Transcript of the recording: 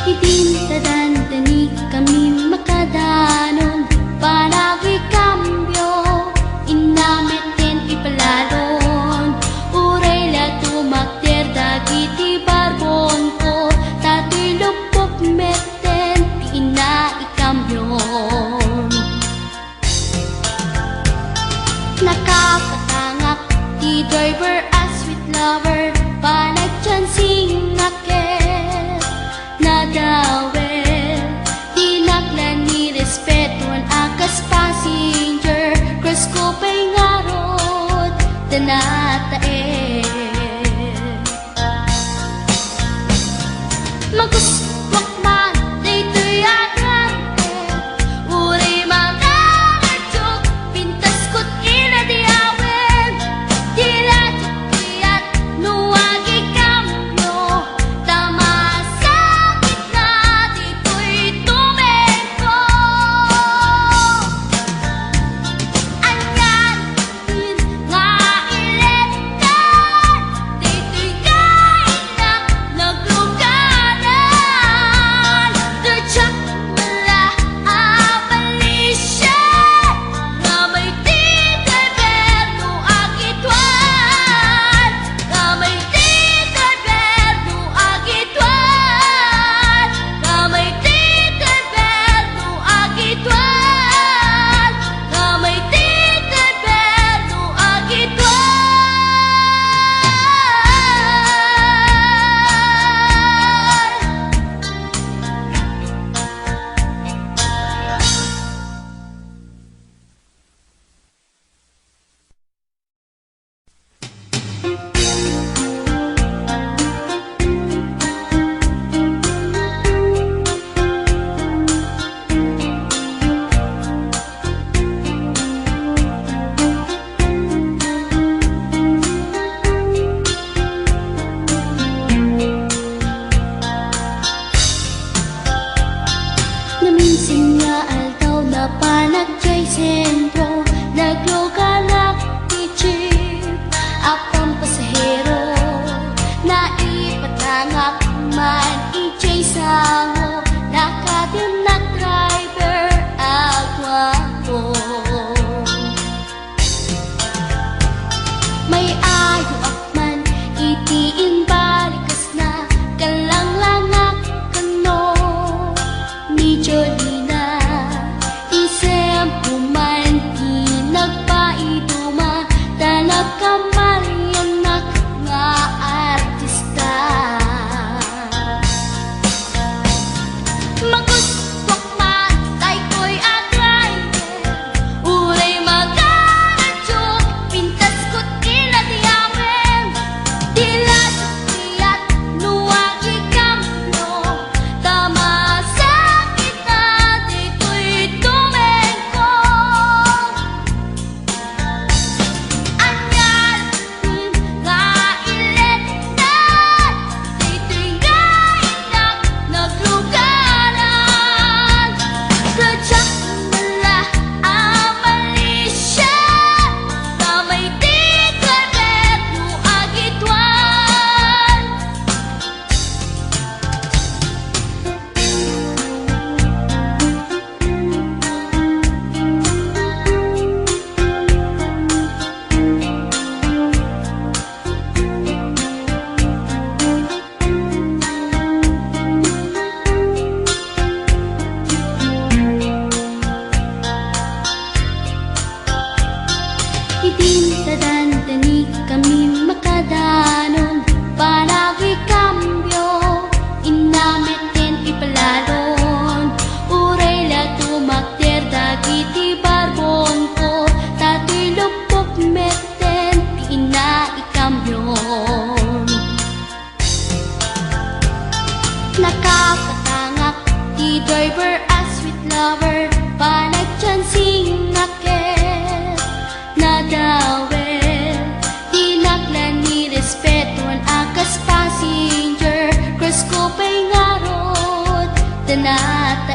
Itintadan tani kami makadanon, panagay kambyo, inamiten ipalalon. Uray la tumakter dagiti barbon ko, tatoy lupok meten, ina ikambyon. Nakakatangak di driver as sweet lover, panagchansing naket. Nadawel, tinaklan ni respetuan akas passenger, cross ko pa'y ngarot, tanatae. Maguswak man, daytoy agrante, uray mga nagtog, pintas ko't inadiawen, tilat-tiat, nuwagi kambyo, tama sa gitna, dito'y tumeko. Anyan, nga iletan, dito'y kainak, naglugaran, tadyak mala abalisyan, nga may titreberno agitwan, nga may titreberno agitwan, nga may titreberno agitwan, nga may titreberno agitwan. Naminsan nga altaw na panagjay sentro, naglugalak ni jeep, apang pasahero, naipatangak man ijay sango, nakadim na driver agwapo. May ayo akman, itiin balikas na, kalanglangak kano, ni Jolina, isem puman di nagpaiduma, tanag kamalianak nga artista. Maguswak man, tay ko'y atrayer, uray magaradyo, pintas ko't inadiawen, tilat-tiat, nuwagi kambyo, tama sa gitna, dito'y tumeko. Anyan, nga iletan, dito'y gainak, naglugaran, tadyak mala abalisyan, nga may titreberno agitwan. Itintadan tani kami makadanon, panagay kambyo, inamiten ipalalon. Uray la tumakter dagiti barbon ko, tatoy lupok meten, ina ikambyon. Nakakatangak di driver as sweet lover, panagchansing naket. Nadawel, tinaklan ni respetuan akas passenger, cross ko pa'y ngarot, tanata